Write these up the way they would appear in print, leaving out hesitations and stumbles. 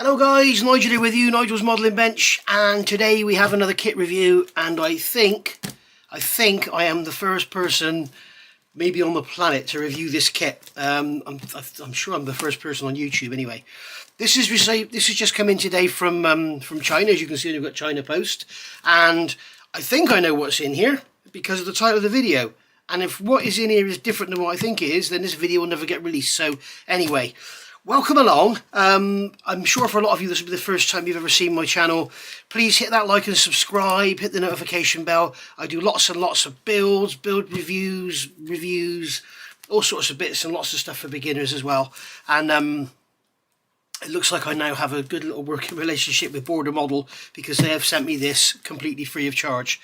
Hello guys, Nigel here with you, Nigel's Modelling Bench, and today we have another kit review, and I think I am the first person maybe on the planet to review this kit. I'm sure I'm the first person on YouTube anyway. This is just come in today from China. As you can see, we've got China Post, and I think I know what's in here because of the title of the video. And if what is in here is different than what I think it is, then this video will never get released. So anyway, welcome along. I'm sure for a lot of you this will be the first time you've ever seen my channel. Please hit that like and subscribe, hit the notification bell. I do lots and lots of build reviews, all sorts of bits and lots of stuff for beginners as well. And it looks like I now have a good little working relationship with Border Model because they have sent me this completely free of charge.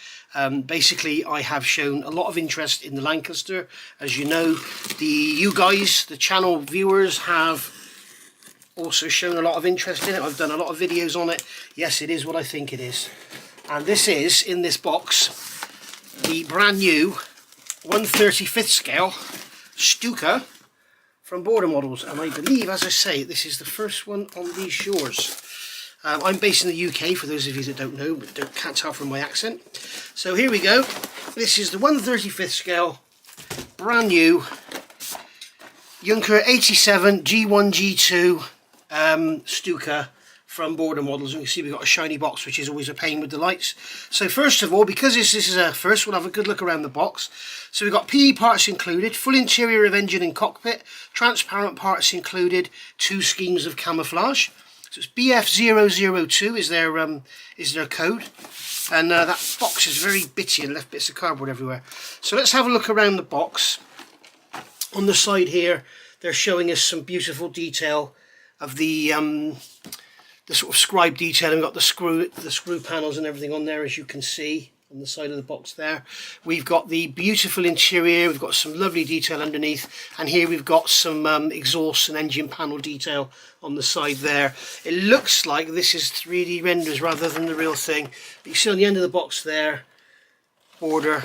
Basically, I have shown a lot of interest in the Lancaster. As you know, you guys, the channel viewers, have also shown a lot of interest in it. I've done a lot of videos on it. Yes, it is what I think it is. And this is, in this box, the brand new 1/35th scale Stuka from Border Models, and I believe, as I say, this is the first one on these shores. I'm based in the UK, for those of you that don't know, but can't tell from my accent. So here we go. This is the 1/35th scale, brand new JU87 G1 G2 Stuka from Border Models. And you can see we've got a shiny box, which is always a pain with the lights. So first of all, because this is a first, we'll have a good look around the box. So we've got PE parts included, full interior of engine and cockpit, transparent parts included, 2 schemes of camouflage. So it's BF002 is their code, and that box is very bitty and left bits of cardboard everywhere. So let's have a look around the box. On the side here, they're showing us some beautiful detail of the sort of scribe detail, and we've got the screw panels and everything on there, as you can see on the side of the box there. We've got the beautiful interior, we've got some lovely detail underneath, and here we've got some exhaust and engine panel detail on the side there. It looks like this is 3D renders rather than the real thing, but you see on the end of the box there, Border,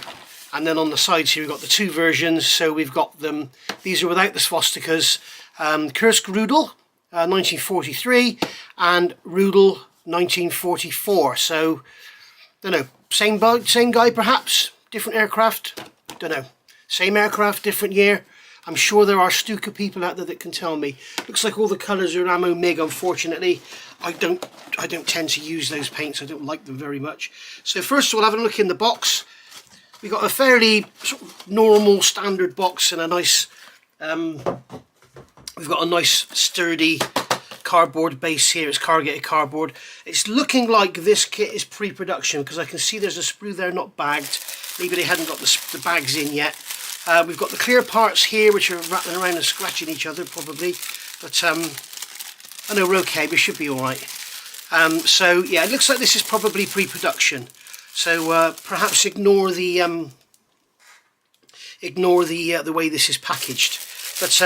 and then on the sides here we've got the 2 versions. So we've got them, these are without the swastikas, Ulrich Rudel 1943 and Rudel 1944. So don't know, same guy perhaps, different aircraft, don't know, same aircraft, different year. I'm sure there are Stuka people out there that can tell me. Looks like all the colours are Ammo MiG. Unfortunately, I don't tend to use those paints. I don't like them very much. So first of all, having a look in the box, we've got a fairly sort of normal standard box and a nice we've got a nice sturdy cardboard base here. It's corrugated cardboard. It's looking like this kit is pre-production because I can see there's a sprue there not bagged. Maybe they hadn't got the bags in yet. We've got the clear parts here which are rattling around and scratching each other probably, but I know we're okay, we should be alright. So yeah, it looks like this is probably pre-production, so perhaps ignore the way this is packaged. But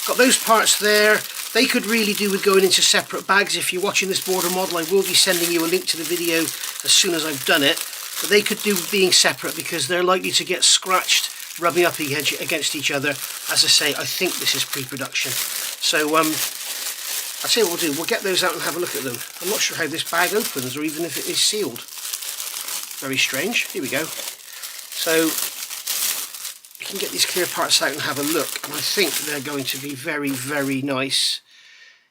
got those parts there. They could really do with going into separate bags. If you're watching this Border Model, I will be sending you a link to the video as soon as I've done it. But they could do being separate because they're likely to get scratched, rubbing up against each other. As I say, I think this is pre-production. So I'll tell you what we'll do. We'll get those out and have a look at them. I'm not sure how this bag opens or even if it is sealed. Very strange. Here we go. So you can get these clear parts out and have a look, and I think they're going to be very, very nice.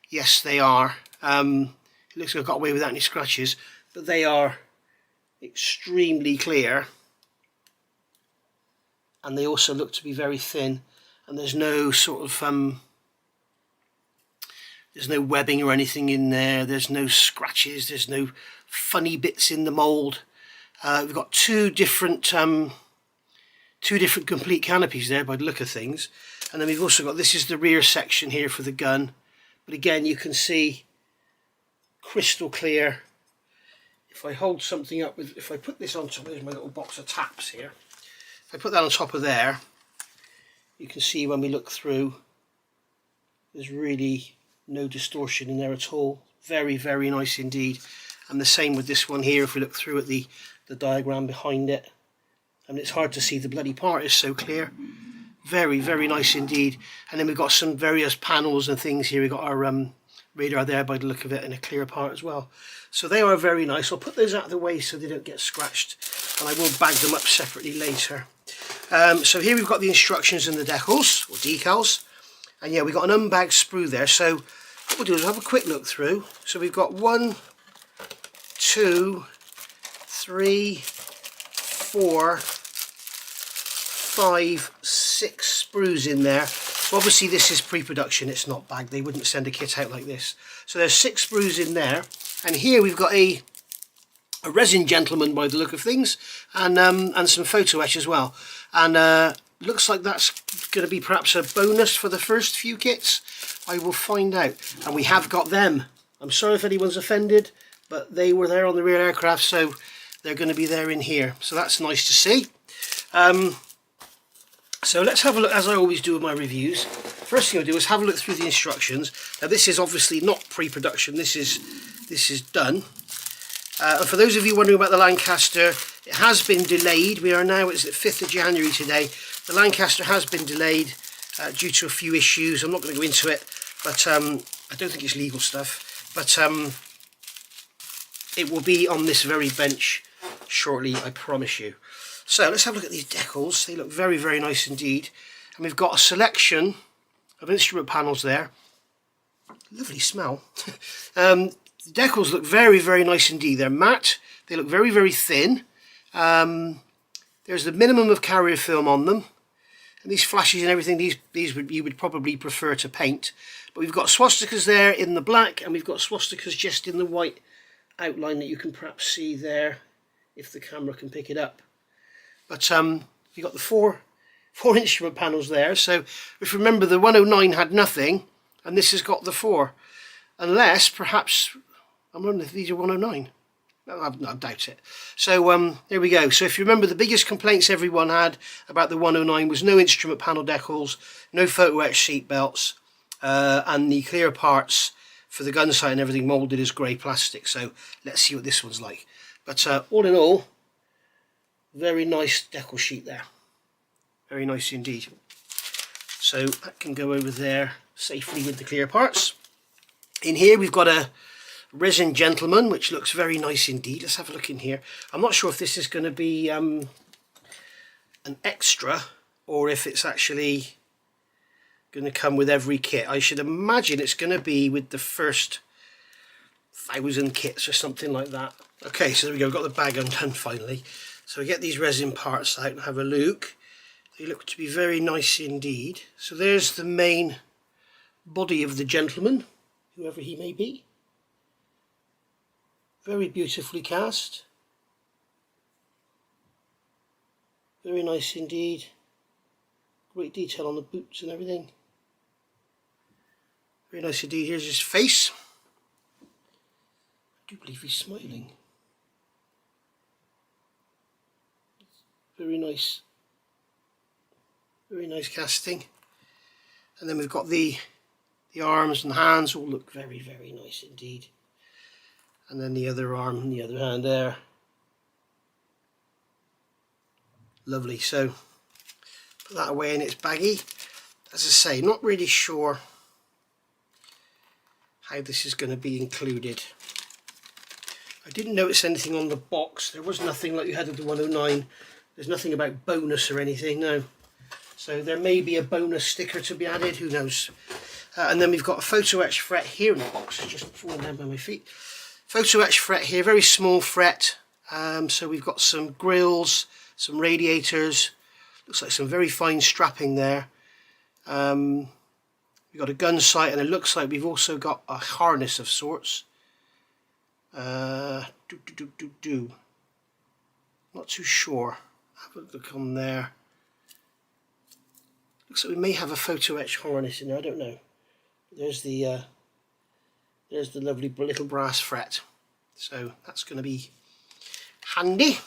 Yes, they are. It looks like I got away without any scratches, but they are extremely clear, and they also look to be very thin, and there's no sort of there's no webbing or anything in there. There's no scratches, there's no funny bits in the mould. We've got two different complete canopies there by the look of things, and then we've also got, this is the rear section here for the gun, but again you can see crystal clear. If I hold something up with, if I put this on top, there's my little box of taps here, if I put that on top of there, you can see when we look through there's really no distortion in there at all. Very, very nice indeed. And the same with this one here. If we look through at the diagram behind it, and it's hard to see, the bloody part is so clear. Very, very nice indeed. And then we've got some various panels and things here. We've got our radar there by the look of it, and a clear part as well. So they are very nice. I'll put those out of the way so they don't get scratched, and I will bag them up separately later. So here we've got the instructions and the decals, or decals. And yeah, we've got an unbagged sprue there. So what we'll do is have a quick look through. So we've got 1, 2, 3, 4, 5, 6 sprues in there. So obviously this is pre-production, it's not bagged. They wouldn't send a kit out like this. So there's 6 sprues in there. And here we've got a resin gentleman by the look of things, and some photo etch as well. And looks like that's going to be perhaps a bonus for the first few kits. I will find out. And we have got them. I'm sorry if anyone's offended, but they were there on the rear aircraft, so they're going to be there in here. So that's nice to see. So let's have a look, as I always do with my reviews. First thing I'll do is have a look through the instructions. Now this is obviously not pre-production, this is done. And for those of you wondering about the Lancaster, it has been delayed. We are now, it's the 5th of January today. The Lancaster has been delayed due to a few issues. I'm not going to go into it, but I don't think it's legal stuff. But it will be on this very bench shortly, I promise you. So let's have a look at these decals. They look very, very nice indeed. And we've got a selection of instrument panels there. Lovely smell. The decals look very, very nice indeed. They're matte. They look very, very thin. There's the minimum of carrier film on them. And these flashes and everything, you would probably prefer to paint. But we've got swastikas there in the black, and we've got swastikas just in the white outline that you can perhaps see there, if the camera can pick it up. But you've got the four instrument panels there. So if you remember, the 109 had nothing, and this has got the 4. Unless, perhaps, I'm wondering if these are 109. No, I doubt it. So there we go. So if you remember, the biggest complaints everyone had about the 109 was no instrument panel decals, no photo etch seat belts, and the clear parts for the gun sight and everything moulded as grey plastic. So let's see what this one's like. But all in all, very nice decal sheet there. Very nice indeed. So that can go over there safely with the clear parts. In here we've got a Resin Gentleman, which looks very nice indeed. Let's have a look in here. I'm not sure if this is going to be an extra, or if it's actually going to come with every kit. I should imagine it's going to be with the first 1,000 kits or something like that. Okay, so there we go. We've got the bag undone finally. So we get these resin parts out and have a look. They look to be very nice indeed. So there's the main body of the gentleman, whoever he may be. Very beautifully cast. Very nice indeed. Great detail on the boots and everything. Very nice indeed. Here's his face. I do believe he's smiling. Very nice casting. And then we've got the arms and hands all look very, very nice indeed. And then the other arm and the other hand there. Lovely. So put that away in its baggie. As I say, not really sure how this is going to be included. I didn't notice anything on the box. There was nothing like you had with the 109. There's nothing about bonus or anything, no. So there may be a bonus sticker to be added, who knows. And then we've got a photo etch fret here in the box. It's just falling down by my feet. Photo etch fret here, very small fret. So we've got some grills, some radiators. Looks like some very fine strapping there. We've got a gun sight, and it looks like we've also got a harness of sorts. Not too sure. Have a look on there. Looks like we may have a photo etch harness in there. I don't know. There's the lovely little brass fret. So that's going to be handy.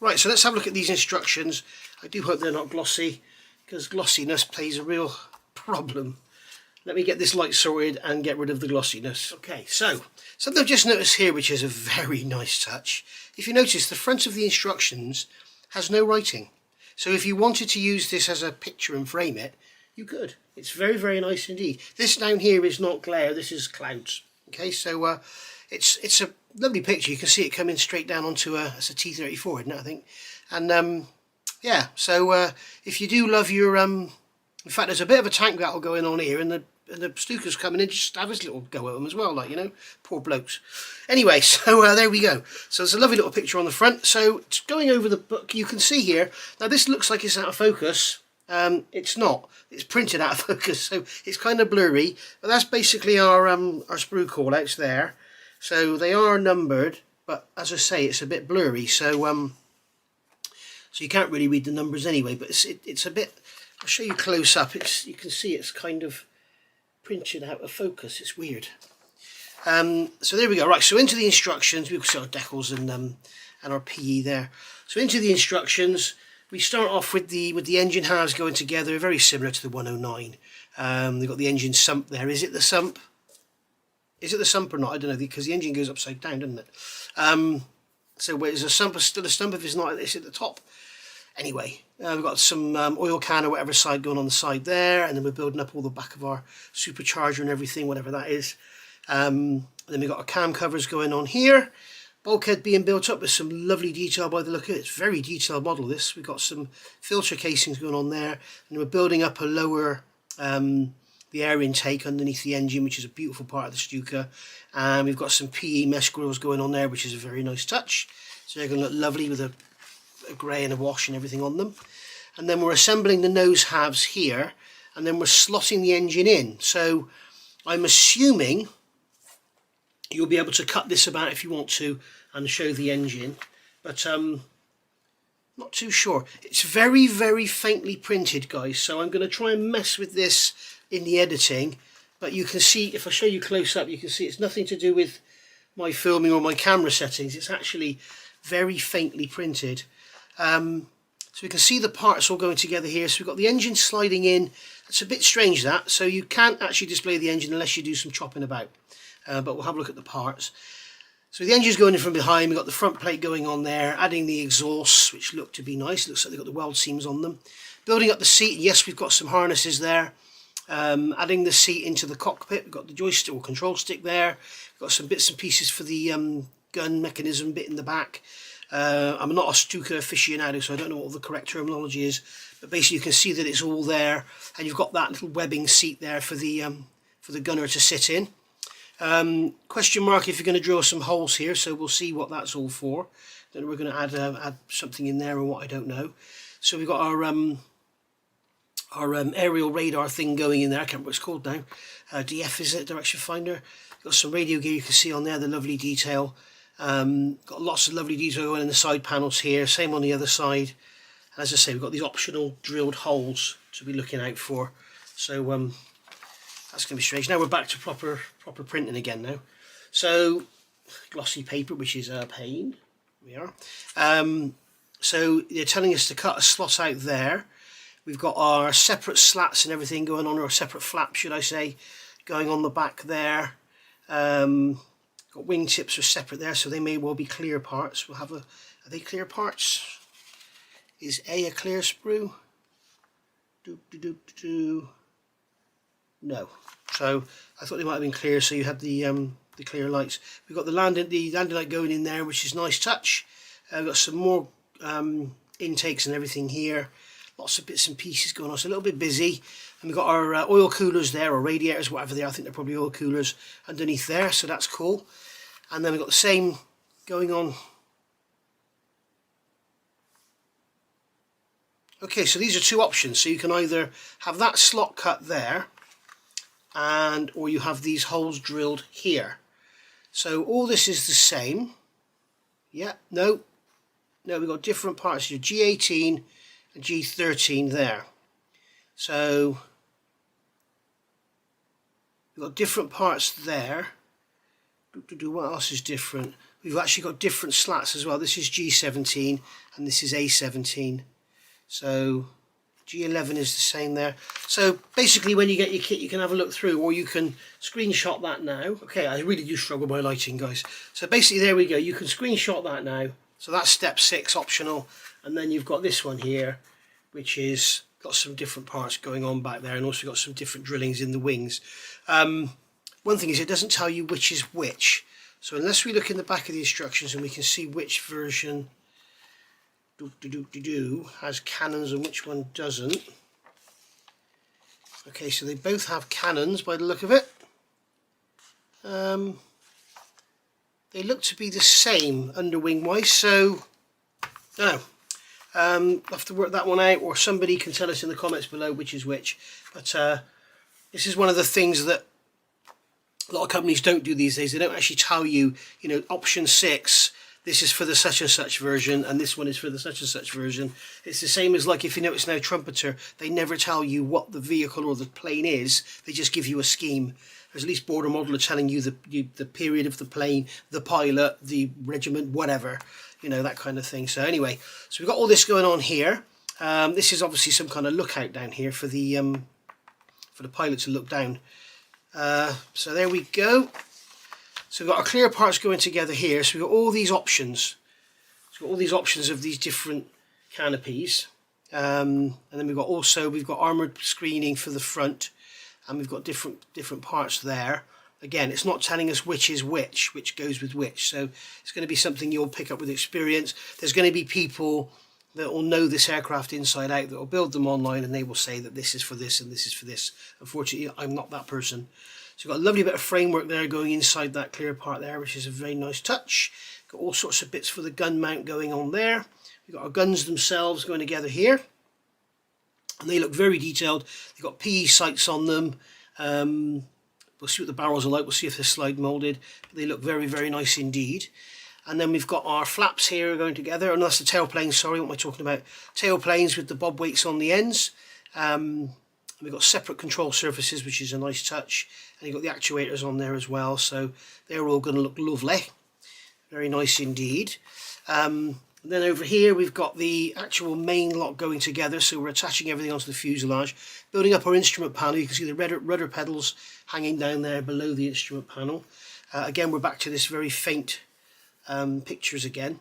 Right, so let's have a look at these instructions. I do hope they're not glossy, because glossiness plays a real problem. Let me get this light sorted and get rid of the glossiness. Okay, so something I've just noticed here, which is a very nice touch. If you notice, the front of the instructions has no writing. So if you wanted to use this as a picture and frame it, you could. It's very, very nice indeed. This down here is not glare, this is clouds. Okay, so it's a lovely picture. You can see it coming straight down onto it's a T34, isn't it, I think? And yeah, so if you do love your in fact, there's a bit of a tank battle going on here, and the Stuka's coming in just have his little go at them as well, like, you know, poor blokes. Anyway, so there we go. So there's a lovely little picture on the front. So going over the book, you can see here, now this looks like it's out of focus. It's not. It's printed out of focus, so it's kind of blurry. But that's basically our sprue callouts there. So they are numbered, but as I say, it's a bit blurry. So so you can't really read the numbers anyway. But it's a bit. I'll show you close up. You can see it's kind of printed out of focus. It's weird. So there we go. Right. So into the instructions, we can see our decals and our PE there. So into the instructions. We start off with the engine halves going together, very similar to the 109. They've got the engine sump there. Is it the sump? Is it the sump or not? I don't know, because the engine goes upside down, doesn't it? So is a sump still a stump if it's not it's at the top? Anyway, we've got some oil can or whatever side going on the side there, and then we're building up all the back of our supercharger and everything, whatever that is. And then we've got our cam covers going on here. Bulkhead being built up with some lovely detail by the look of it. It's a very detailed model, this. We've got some filter casings going on there, and we're building up a lower the air intake underneath the engine, which is a beautiful part of the Stuka. And we've got some PE mesh grills going on there, which is a very nice touch. So they're going to look lovely with a grey and a wash and everything on them. And then we're assembling the nose halves here, and then we're slotting the engine in. So I'm assuming you'll be able to cut this about if you want to and show the engine, but not too sure. It's very, very faintly printed, guys, so I'm going to try and mess with this in the editing, but you can see, if I show you close up, you can see it's nothing to do with my filming or my camera settings. It's actually very faintly printed. So we can see the parts all going together here. So we've got the engine sliding in. It's a bit strange, that, so you can't actually display the engine unless you do some chopping about. But we'll have a look at the parts. So the engine's going in from behind. We've got the front plate going on there, adding the exhausts, which look to be nice. Looks like they've got the weld seams on them. Building up the seat. Yes, we've got some harnesses there. Adding the seat into the cockpit. We've got the joystick or control stick there. We've got some bits and pieces for the gun mechanism bit in the back. I'm not a Stuka aficionado, so I don't know what the correct terminology is. But basically you can see that it's all there. And you've got that little webbing seat there for the gunner to sit in. Question mark if you're going to drill some holes here, so we'll see what that's all for. Then we're going to add something in there or what, I don't know. So we've got our aerial radar thing going in there. I can't remember what it's called now. DF is it, direction finder. Got some radio gear you can see on there, the lovely detail. Got lots of lovely detail going in the side panels here, same on the other side. And as I say, we've got these optional drilled holes to be looking out for. So that's going to be strange. Now we're back to proper printing again now. So glossy paper, which is a pain. We are. So they're telling us to cut a slot out there. We've got our separate slats and everything going on, or a separate flap, should I say, going on the back there. Got wingtips are separate there, so they may well be clear parts. We'll have are they clear parts? Is A clear sprue? No. So I thought they might have been clear, so you had the clear lights. We've got the landing light going in there, which is a nice touch. We've got some more intakes and everything here. Lots of bits and pieces going on. It's a little bit busy. And we've got our oil coolers there, or radiators, whatever they are. I think they're probably oil coolers underneath there, so that's cool. And then we've got the same going on. Okay, so these are two options. So you can either have that slot cut there, or you have these holes drilled here. So all this is the same. Yeah, no, we've got different parts here, G18 and G13 there. So we've got different parts there. What else is different? We've actually got different slats as well. This is G17 and this is A17. So G11 is the same there. So basically when you get your kit, you can have a look through, or you can screenshot that now. Okay, I really do struggle by lighting, guys. So basically there we go. You can screenshot that now. So that's step 6, optional. And then you've got this one here, which is got some different parts going on back there, and also got some different drillings in the wings. One thing is it doesn't tell you which is which, so unless we look in the back of the instructions and we can see which version has cannons and which one doesn't. Okay, so they both have cannons by the look of it. They look to be the same underwing wise, so I don't know. I'll have to work that one out, or somebody can tell us in the comments below which is which. But this is one of the things that a lot of companies don't do these days. They don't actually tell you, you know, option 6, this is for the such and such version, and this one is for the such and such version. It's the same as, like, if you notice now Trumpeter, they never tell you what the vehicle or the plane is, they just give you a scheme. There's at least Border Model are telling you the period of the plane, the pilot, the regiment, whatever, you know, that kind of thing. So anyway, so we've got all this going on here. This is obviously some kind of lookout down here for the pilot to look down. So there we go. So we've got our clear parts going together here. So we've got all these options. So we've got all these options of these different canopies. And then we've got armoured screening for the front, and we've got different parts there. Again, it's not telling us which is which goes with which. So it's going to be something you'll pick up with experience. There's going to be people that will know this aircraft inside out, that will build them online, and they will say that this is for this and this is for this. Unfortunately, I'm not that person. So we've got a lovely bit of framework there going inside that clear part there, which is a very nice touch. Got all sorts of bits for the gun mount going on there. We've got our guns themselves going together here, and they look very detailed. They've got PE sights on them. We'll see what the barrels are like. We'll see if they're slide molded. But they look very, very nice indeed. And then we've got our flaps here going together. And that's the tail planes, sorry, what am I talking about? Tail planes with the bob weights on the ends. We've got separate control surfaces, which is a nice touch. And you've got the actuators on there as well. So they're all going to look lovely. Very nice indeed. And then over here we've got the actual main lot going together. So we're attaching everything onto the fuselage. Building up our instrument panel. You can see the rudder pedals hanging down there below the instrument panel. Again, we're back to this very faint pictures again.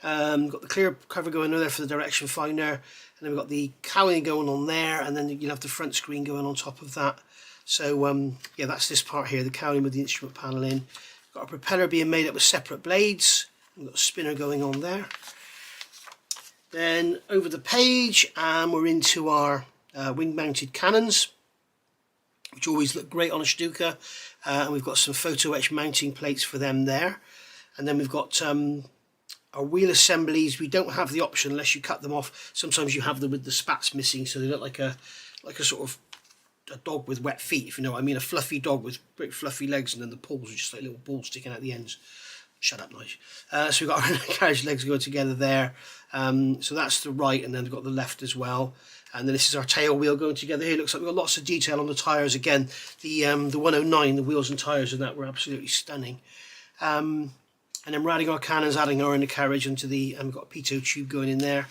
Got the clear cover going on there for the direction finder, and then we've got the cowling going on there, and then you'll have the front screen going on top of that. So yeah, that's this part here, the cowling with the instrument panel in. Got a propeller being made up with separate blades. We've got a spinner going on there. Then over the page, we're into our wing mounted cannons, which always look great on a Stuka, and we've got some photo etch mounting plates for them there. And then we've got our wheel assemblies. We don't have the option unless you cut them off. Sometimes you have them with the spats missing, so they look like a sort of a dog with wet feet, if you know what I mean. A fluffy dog with big fluffy legs, and then the paws are just like little balls sticking out the ends. Shut up, Nige. So we've got our carriage legs going together there. So that's the right, and then we've got the left as well. And then this is our tail wheel going together here. Looks like we've got lots of detail on the tyres again. The 109, the wheels and tyres and that were absolutely stunning. And then we're adding our cannons, adding our undercarriage into the, and we've got a pitot tube going in there.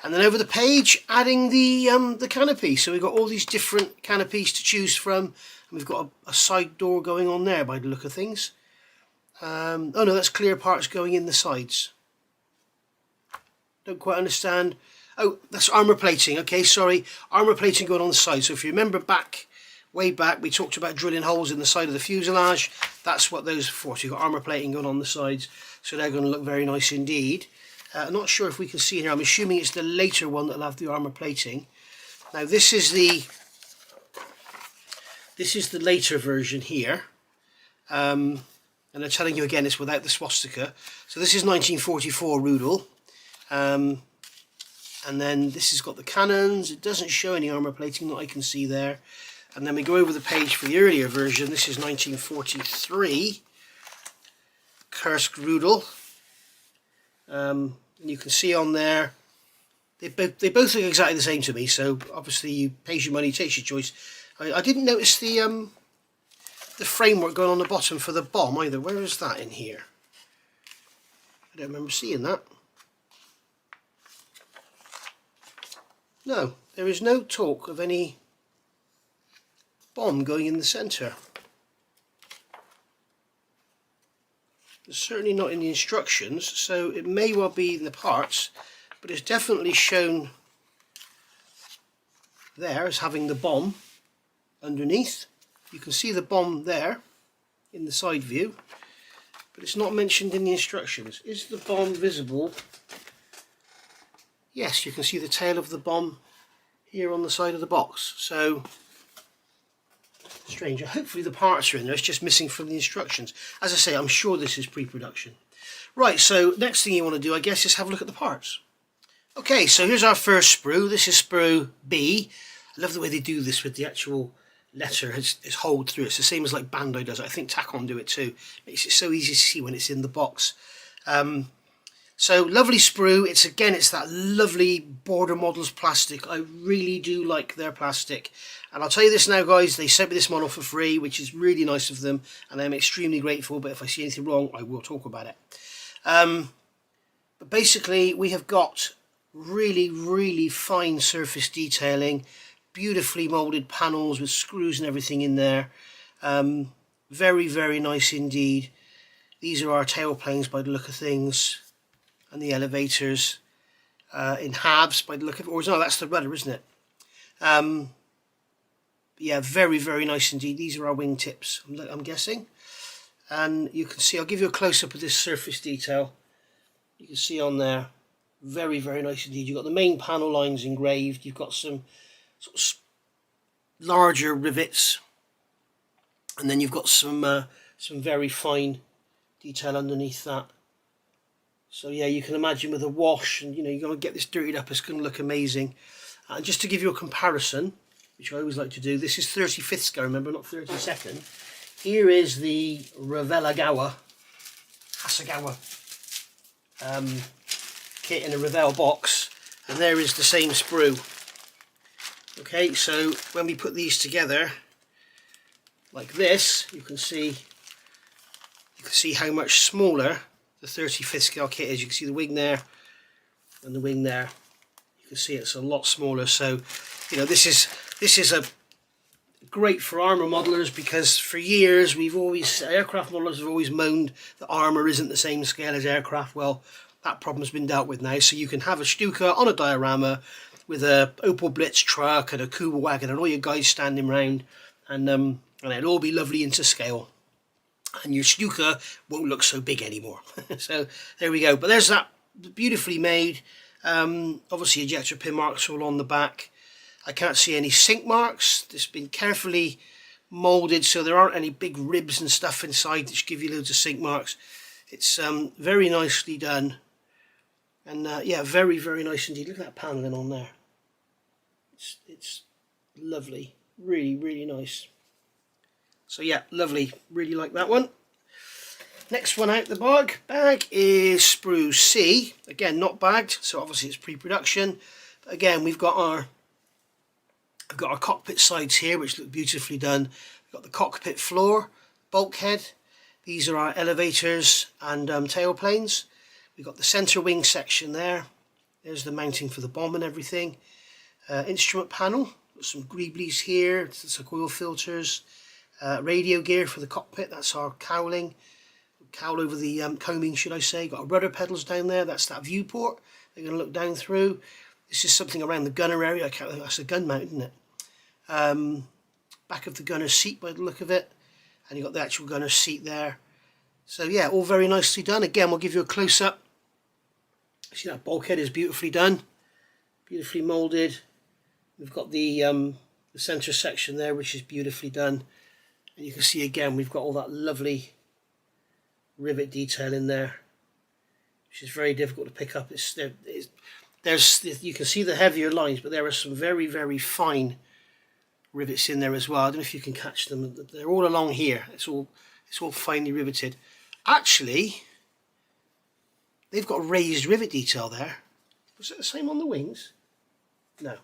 And then over the page, adding the canopy. So we've got all these different canopies to choose from. And we've got a side door going on there by the look of things. Oh no, that's clear parts going in the sides. Don't quite understand. Oh, that's armour plating. Okay, sorry. Armour plating going on the side. So if you remember way back, we talked about drilling holes in the side of the fuselage. That's what those are for. So you've got armour plating going on the sides. So they're going to look very nice indeed. I'm not sure if we can see here. I'm assuming it's the later one that'll have the armour plating. Now this is the later version here. And they're telling you again it's without the swastika. So this is 1944 Rudel. And then this has got the cannons. It doesn't show any armour plating that I can see there. And then we go over the page for the earlier version. This is 1943 Kursk Rudel. And you can see on there, they both look exactly the same to me. So obviously you pay your money, takes your choice. I didn't notice the framework going on the bottom for the bomb either. Where is that in here? I don't remember seeing that. No, there is no talk of any bomb going in the centre. It's certainly not in the instructions, so it may well be in the parts, but it's definitely shown there as having the bomb underneath. You can see the bomb there in the side view, but it's not mentioned in the instructions. Is the bomb visible? Yes, you can see the tail of the bomb here on the side of the box. So strange. Hopefully the parts are in there, it's just missing from the instructions. As I say, I'm sure this is pre-production. Right, so next thing you want to do, I guess, is have a look at the parts. Okay, so here's our first sprue. This is sprue B. I love the way they do this with the actual letter. It's holed through. It's the same as like Bandai does it. I think Takom do it too. Makes it so easy to see when it's in the box. So lovely sprue. It's that lovely Border Models plastic. I really do like their plastic. And I'll tell you this now, guys, they sent me this model for free, which is really nice of them, and I'm extremely grateful. But if I see anything wrong, I will talk about it. But basically, we have got really fine surface detailing, beautifully molded panels with screws and everything in there. Very nice indeed. These are our tailplanes by the look of things, and the elevators in halves by the look of it. Or no, that's the rudder, isn't it? Yeah, very nice indeed. These are our wingtips, I'm guessing. And you can see, I'll give you a close-up of this surface detail. You can see on there, very nice indeed. You've got the main panel lines engraved. You've got some sort of larger rivets, and then you've got some very fine detail underneath that. So yeah, you can imagine with a wash, and you're going to get this dirtied up, it's going to look amazing. And just to give you a comparison, which I always like to do, this is 35th scale, remember, not 32nd. Here is the Hasagawa kit in a Revell box, and there is the same sprue. Okay, so when we put these together like this, you can see how much smaller the 35th scale kit is. You can see the wing there and the wing there. You can see it's a lot smaller. So this is a great for armour modelers, because for years aircraft modelers have always moaned that armour isn't the same scale as aircraft. Well, that problem's been dealt with now, so you can have a Stuka on a diorama with a Opel Blitz truck and a Kuba wagon and all your guys standing round, and it'll all be lovely into scale, and your Stuka won't look so big anymore. So there we go. But there's that, beautifully made. Obviously ejector pin marks all on the back. I can't see any sink marks. It's been carefully moulded so there aren't any big ribs and stuff inside which give you loads of sink marks. It's very nicely done, and yeah, very nice indeed. Look at that panelling on there. It's lovely, really nice. So yeah, lovely, really like that one. Next one out the bag is Sprue C. Again, not bagged, so obviously it's pre-production. But again, we've got our cockpit sides here, which look beautifully done. We've got the cockpit floor, bulkhead. These are our elevators and tailplanes. We've got the centre wing section there. There's the mounting for the bomb and everything. Instrument panel, got some greeblies here, some oil filters. Radio gear for the cockpit, that's our cowling. Cowl over the combing, should I say. Got our rudder pedals down there, that's that viewport they're going to look down through. This is something around the gunner area. I can't think, that's a gun mount, isn't it? Back of the gunner's seat by the look of it. And you've got the actual gunner's seat there. So yeah, all very nicely done. Again, we'll give you a close-up. See, that bulkhead is beautifully done. Beautifully moulded. We've got the centre section there, which is beautifully done. And you can see again, we've got all that lovely rivet detail in there, which is very difficult to pick up. You can see the heavier lines, but there are some very fine rivets in there as well. I don't know if you can catch them. They're all along here. It's all finely riveted. Actually, they've got a raised rivet detail there. Was it the same on the wings? No.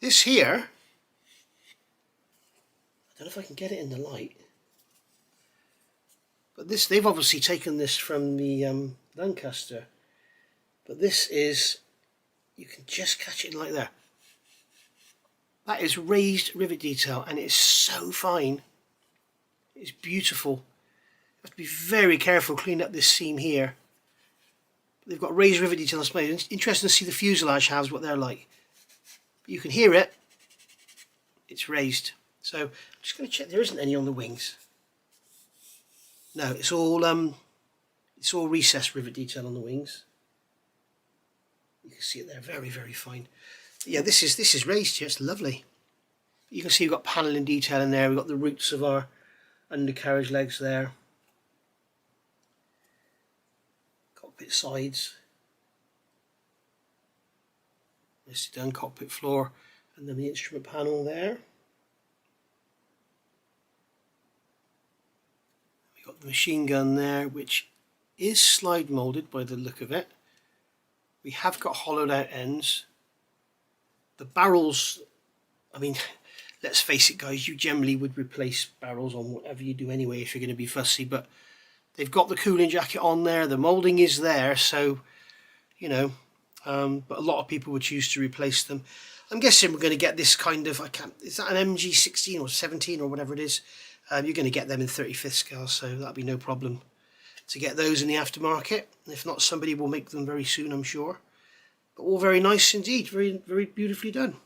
This here, I don't know if I can get it in the light, but this, they've obviously taken this from the Lancaster, but this is, you can just catch it like that. That is raised rivet detail, and it's so fine. It's beautiful. You have to be very careful cleaning up this seam here. They've got raised rivet detail on display. It's interesting to see the fuselage halves, what they're like. You can hear it. it's raised. So I'm just going to check there isn't any on the wings. No, it's all recessed rivet detail on the wings. You can see it there, very, very fine. But yeah, this is raised here. It's lovely. You can see we've got panelling detail in there. We've got the roots of our undercarriage legs there. Cockpit sides. Nicely done, cockpit floor, and then the instrument panel there. We've got the machine gun there, which is slide moulded by the look of it. We have got hollowed out ends. The barrels, I mean, let's face it guys, you generally would replace barrels on whatever you do anyway if you're going to be fussy, but they've got the cooling jacket on there, the moulding is there, so, you know, but a lot of people would choose to replace them. I'm guessing we're going to get this kind of, is that an MG16 or 17 or whatever it is? You're going to get them in 35th scale, so that'll be no problem to get those in the aftermarket. If not, somebody will make them very soon, I'm sure. But all very nice indeed, very, very beautifully done.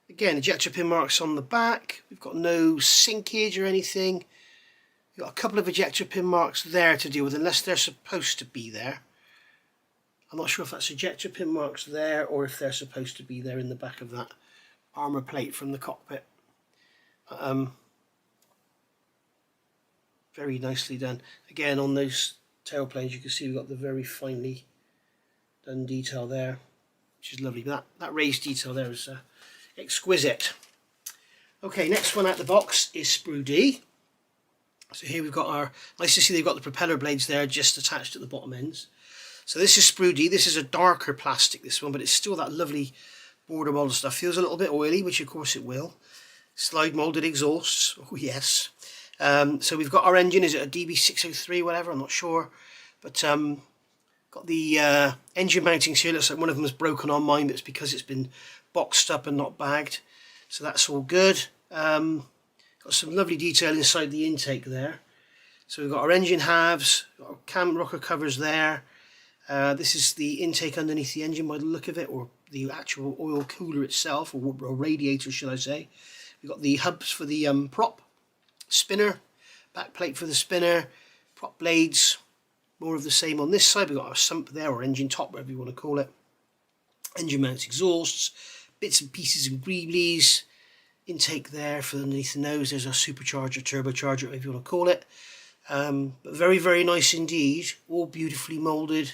Again, ejector pin marks on the back. We've got no sinkage or anything. We've got a couple of ejector pin marks there to deal with, unless they're supposed to be there. I'm not sure if that's ejector pin marks there or if they're supposed to be there in the back of that armour plate from the cockpit. Very nicely done. Again, on those tailplanes, you can see we've got the very finely done detail there, which is lovely. That raised detail there is exquisite. Okay, next one out the box is Sprue D. So here we've got our, nice to see they've got the propeller blades there just attached at the bottom ends. So this is Sprue D. This is a darker plastic, this one, but it's still that lovely border model stuff. Feels a little bit oily, which of course it will. Slide moulded exhausts, oh yes. So we've got our engine, is it a DB603, whatever, I'm not sure. But got the engine mountings here. Looks like one of them is broken on mine, but it's because it's been boxed up and not bagged. So that's all good. Got some lovely detail inside the intake there. So we've got our engine halves, got our cam rocker covers there. This is the intake underneath the engine by the look of it, or the actual oil cooler itself, or radiator should I say. We've got the hubs for the prop, spinner, back plate for the spinner, prop blades, more of the same on this side. We've got our sump there, or engine top, whatever you want to call it. Engine mounts exhausts, bits and pieces and greeblies, intake there for underneath the nose. There's our supercharger, turbocharger, whatever you want to call it. But very, very nice indeed, all beautifully moulded,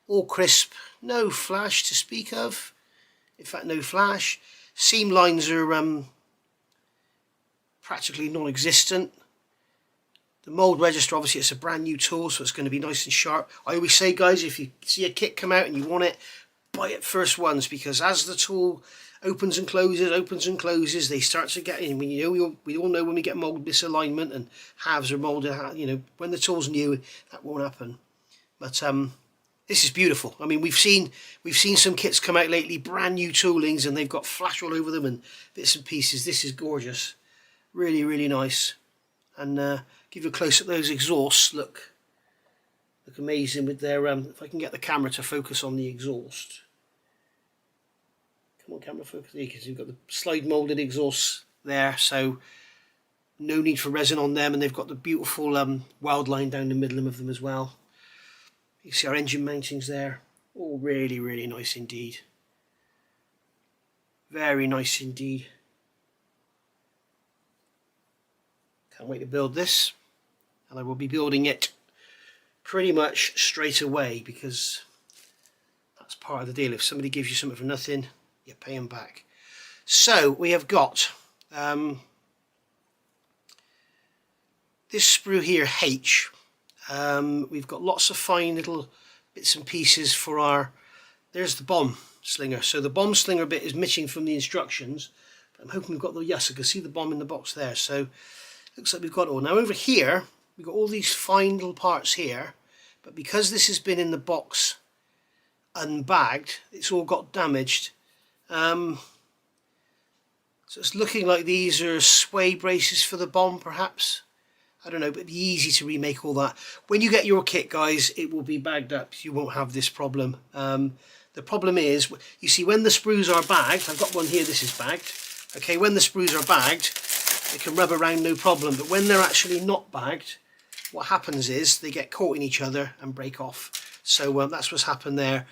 all crisp, no flash to speak of, in fact no flash. Seam lines are practically non-existent. The mould register, obviously it's a brand new tool, so it's going to be nice and sharp. I always say guys, if you see a kit come out and you want it, buy it first ones, because as the tool opens and closes, they start to get in. We all know when we get mould misalignment and halves are moulded, you know, when the tool's new, that won't happen. But this is beautiful. I mean, we've seen some kits come out lately, brand new toolings, and they've got flash all over them and bits and pieces. This is gorgeous, really, really nice. And give you a close at those exhausts. Look amazing with their. If I can get the camera to focus on the exhaust. Come on, camera, focus. There, because you've got the slide moulded exhausts there, so no need for resin on them, and they've got the beautiful weld line down the middle of them as well. You see our engine mountings there, all really, really nice indeed. Very nice indeed. Can't wait to build this, and I will be building it pretty much straight away, because that's part of the deal. If somebody gives you something for nothing, you pay them back. So we have got this sprue here, H. We've got lots of fine little bits and pieces for our, there's the bomb slinger. So the bomb slinger bit is missing from the instructions, but I'm hoping we've got the, yes, I can see the bomb in the box there. So looks like we've got it all. Now over here, we've got all these fine little parts here, but because this has been in the box unbagged, it's all got damaged. So it's looking like these are sway braces for the bomb, perhaps. I don't know, but it'd be easy to remake all that. When you get your kit, guys, it will be bagged up. You won't have this problem. The problem is, you see, when the sprues are bagged, I've got one here, this is bagged. Okay, when the sprues are bagged, they can rub around no problem, but when they're actually not bagged, what happens is they get caught in each other and break off. So that's what's happened there.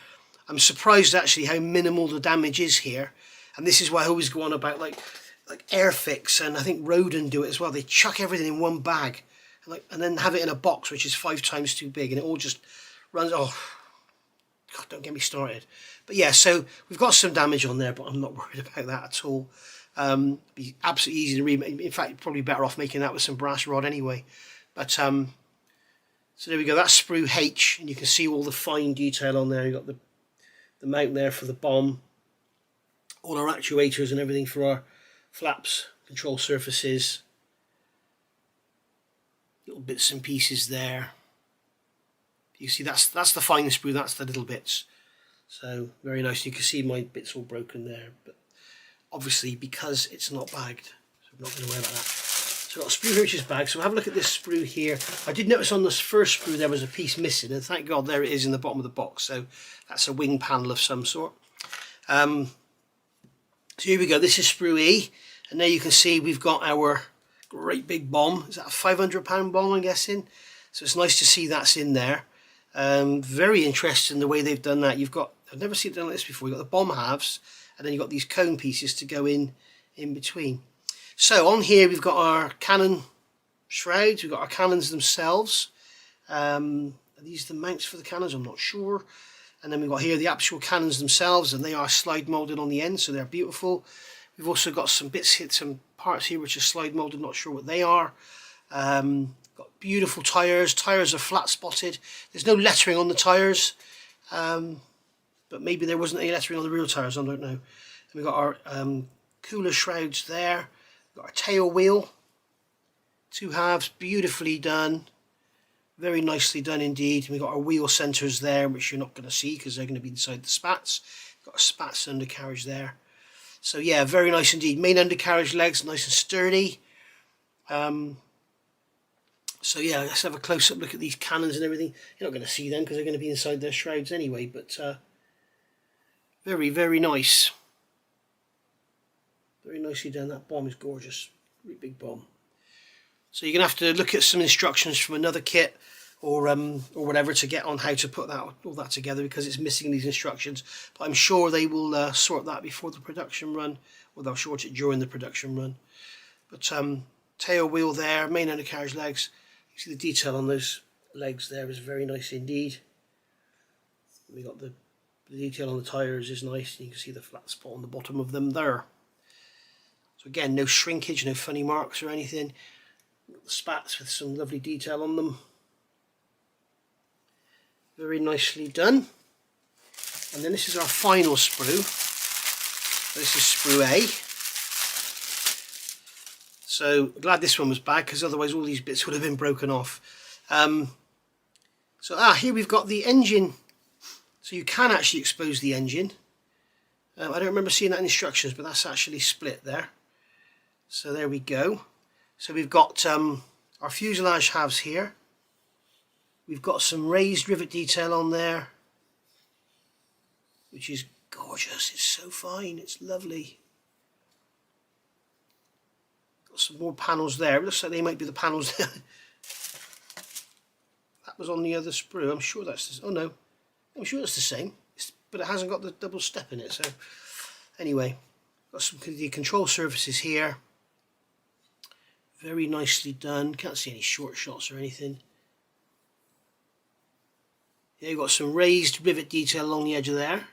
I'm surprised actually how minimal the damage is here, and this is why I always go on about like Airfix, and I think Rodin do it as well. They chuck everything in one bag and then have it in a box which is 5 times too big, and it all just runs. Oh God, don't get me started. But yeah, so we've got some damage on there, but I'm not worried about that at all. Be absolutely easy to remake. In fact, you're probably better off making that with some brass rod anyway. But so there we go. That's Sprue H, and you can see all the fine detail on there. You've got the mount there for the bomb, all our actuators and everything for our flaps, control surfaces, little bits and pieces there. You see that's the fine sprue, that's the little bits. So very nice. You can see my bits all broken there, but obviously because it's not bagged, so I'm not going to worry about that. So I've got a Sprue here which is bagged. So we'll have a look at this sprue here. I did notice on this first sprue there was a piece missing, and thank God there it is in the bottom of the box. So that's a wing panel of some sort. So here we go. This is Sprue E, and there you can see we've got our great big bomb. Is that a 500-pound bomb, I'm guessing? So it's nice to see that's in there. Very interesting the way they've done that. You've got, I've never seen it done like this before. You've got the bomb halves, and then you've got these cone pieces to go in between. So on here we've got our cannon shrouds, we've got our cannons themselves. Are these the mounts for the cannons? I'm not sure. And then we've got here the actual cannons themselves, and they are slide molded on the end, so they're beautiful. We've also got some bits here, some parts here which are slide molded, not sure what they are. Got beautiful tyres. Tyres are flat spotted. There's no lettering on the tyres, but maybe there wasn't any lettering on the real tyres, I don't know. And we've got our cooler shrouds there. We've got our tail wheel, 2 halves, beautifully done, very nicely done indeed. And we've got our wheel centres there, which you're not going to see because they're going to be inside the spats. We've got our spats undercarriage there. So yeah, very nice indeed. Main undercarriage legs, nice and sturdy. So yeah, let's have a close-up look at these cannons and everything. You're not going to see them because they're going to be inside their shrouds anyway, but very, very nice. Very nicely done. That bomb is gorgeous. Really big bomb. So you're going to have to look at some instructions from another kit or whatever to get on how to put all that together, because it's missing these instructions. But I'm sure they will sort that before the production run, or they'll sort it during the production run. But tail wheel there, main undercarriage legs. You see the detail on those legs there is very nice indeed. We got the detail on the tyres is nice. You can see the flat spot on the bottom of them there. So again, no shrinkage, no funny marks or anything. Got the spats with some lovely detail on them. Very nicely done. And then this is our final sprue. This is Sprue A. So glad this one was back, because otherwise all these bits would have been broken off. Here we've got the engine. So you can actually expose the engine. I don't remember seeing that in instructions, but that's actually split there. So there we go. So we've got our fuselage halves here. We've got some raised rivet detail on there, which is gorgeous. It's so fine. It's lovely. Got some more panels there. It looks like they might be the panels that was on the other sprue. I'm sure that's the, oh no, I'm sure it's the same, but it hasn't got the double step in it. So anyway, got some the control surfaces here. Very nicely done. Can't see any short shots or anything. Yeah, you've got some raised rivet detail along the edge of there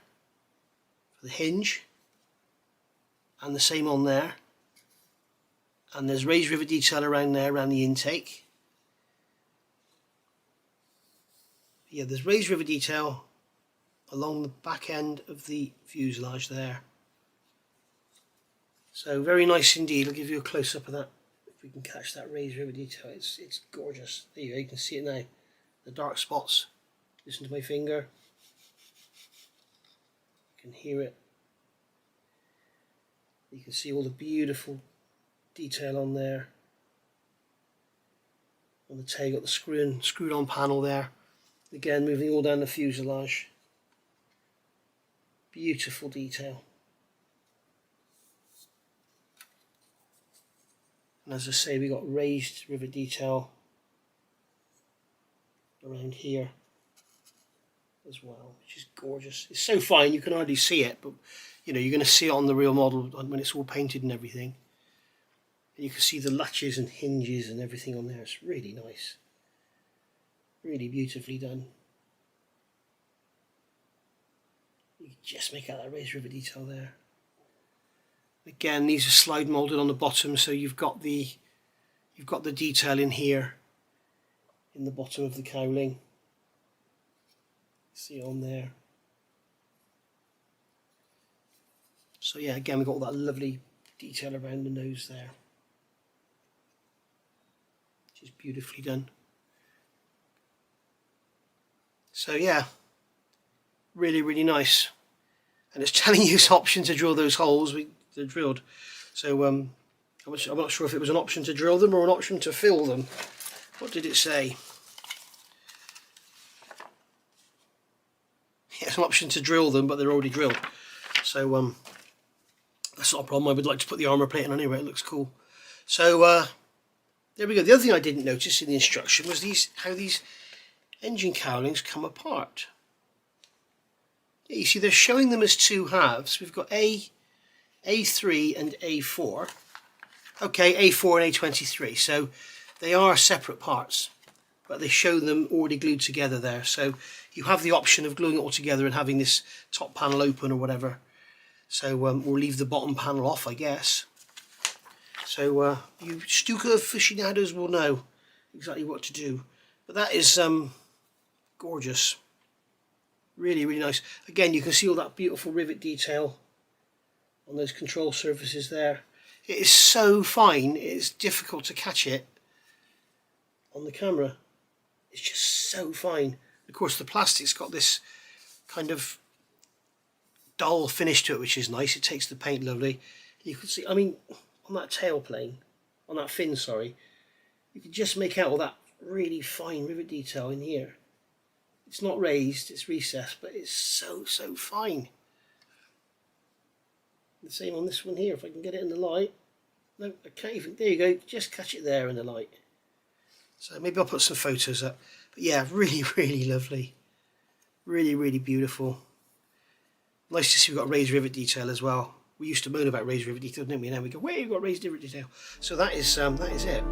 for the hinge, and the same on there. And there's raised rivet detail around there, around the intake. Yeah, there's raised rivet detail along the back end of the fuselage there. So very nice indeed. I'll give you a close-up of that. If we can catch that raised rivet detail, it's gorgeous. There you go, you can see it now. The dark spots. Listen to my finger. You can hear it. You can see all the beautiful detail on there. On the tail, you got the screwed on panel there. Again, moving all down the fuselage. Beautiful detail. And as I say, we got raised rivet detail around here as well, which is gorgeous. It's so fine you can hardly see it, but you know, you're going to see it on the real model when it's all painted and everything. And you can see the latches and hinges and everything on there. It's really nice, really beautifully done. You can just make out that raised rivet detail there. Again, these are slide molded on the bottom, so you've got the detail in here in the bottom of the cowling. See it on there. So yeah, again, we've got all that lovely detail around the nose there, which is beautifully done. So yeah, really, really nice. And it's telling you it's option to drill those holes. They're drilled. So I'm not sure if it was an option to drill them or an option to fill them. What did it say? Yeah, it's an option to drill them, but they're already drilled. So that's not a problem. I would like to put the armour plate in anyway. It looks cool. So there we go. The other thing I didn't notice in the instruction was how these engine cowlings come apart. Yeah, you see, they're showing them as two halves. We've got A3 and A4. Okay, A4 and A23. So they are separate parts, but they show them already glued together there. So you have the option of gluing it all together and having this top panel open or whatever. So we'll leave the bottom panel off, I guess. So you Stuka aficionados will know exactly what to do. But that is gorgeous. Really, really nice. Again, you can see all that beautiful rivet detail on those control surfaces there. It is so fine, it's difficult to catch it on the camera. It's just so fine. Of course, the plastic's got this kind of dull finish to it, which is nice. It takes the paint lovely. You can see, I mean, on that tail plane, on that fin, sorry, you can just make out all that really fine rivet detail in here. It's not raised, it's recessed, but it's so fine. The same on this one here, if I can get it in the light. No, I can't even, there you go, just catch it there in the light. So maybe I'll put some photos up. But yeah, really, really lovely. Really, really beautiful. Nice to see we've got raised rivet detail as well. We used to moan about raised rivet detail, didn't we? And then we go, where you've got raised rivet detail. So that is it.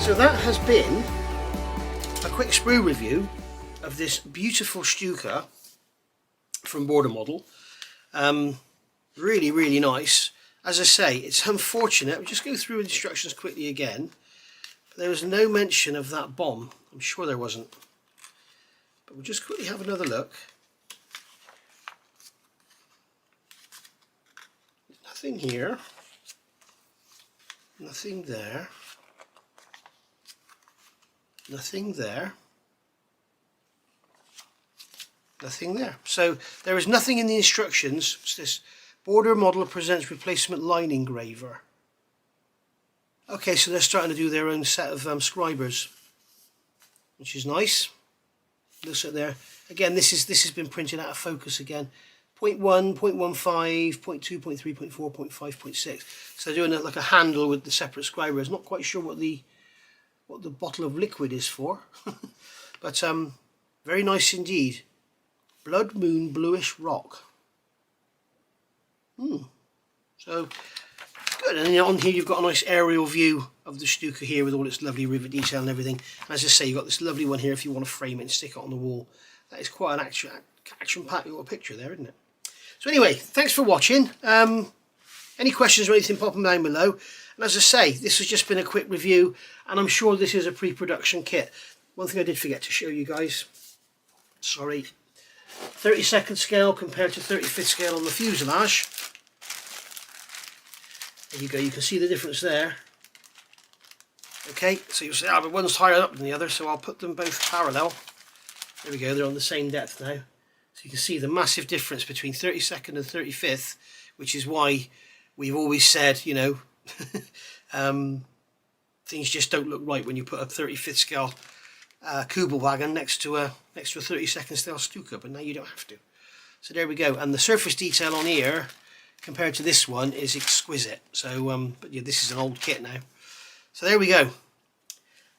So that has been a quick sprue review of this beautiful Stuka from Border Model. Really, really nice. As I say, it's unfortunate. We'll just go through instructions quickly again. There was no mention of that bomb. I'm sure there wasn't. But we'll just quickly have another look. Nothing here. Nothing there. Nothing there. Nothing there. So there is nothing in the instructions. It's this Border Model presents replacement line engraver. Okay, so they're starting to do their own set of scribers, which is nice. Looks at there. Again, this has been printed out of focus again. 0.1, 0.15, 0.2, 0.3, 0.4, 0.5, 0.6. So they're doing like a handle with the separate scribers. Not quite sure what the bottle of liquid is for, but very nice indeed. Blood Moon Bluish Rock. So good. And on here you've got a nice aerial view of the Stuka here with all its lovely rivet detail and everything. And as I say, you've got this lovely one here if you want to frame it and stick it on the wall. That is quite an action-packed little picture there, isn't it? So anyway, thanks for watching. Any questions or anything, pop them down below. And as I say, this has just been a quick review, and I'm sure this is a pre-production kit. One thing I did forget to show you guys, sorry, 32nd scale compared to 35th scale on the fuselage. There you go, you can see the difference there. Okay, so you'll say, but one's higher up than the other, so I'll put them both parallel. There we go, they're on the same depth now. So you can see the massive difference between 32nd and 35th, which is why we've always said, you know, things just don't look right when you put a 35th scale Kugelwagen next to a 32nd scale Stuka, but now you don't have to. So there we go, and the surface detail on here compared to this one is exquisite. So but yeah, this is an old kit now. So there we go.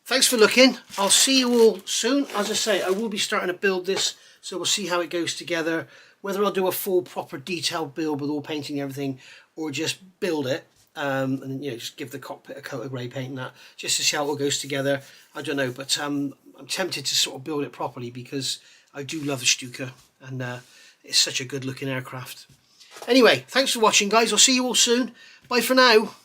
Thanks for looking. I'll see you all soon. As I say, I will be starting to build this, so we'll see how it goes together, whether I'll do a full proper detailed build with all painting and everything, or just build it and then, you know, just give the cockpit a coat of grey paint and that, just to see how it all goes together. I don't know, but I'm tempted to sort of build it properly because I do love the Stuka, and it's such a good looking aircraft. Anyway, thanks for watching guys. I'll see you all soon. Bye for now.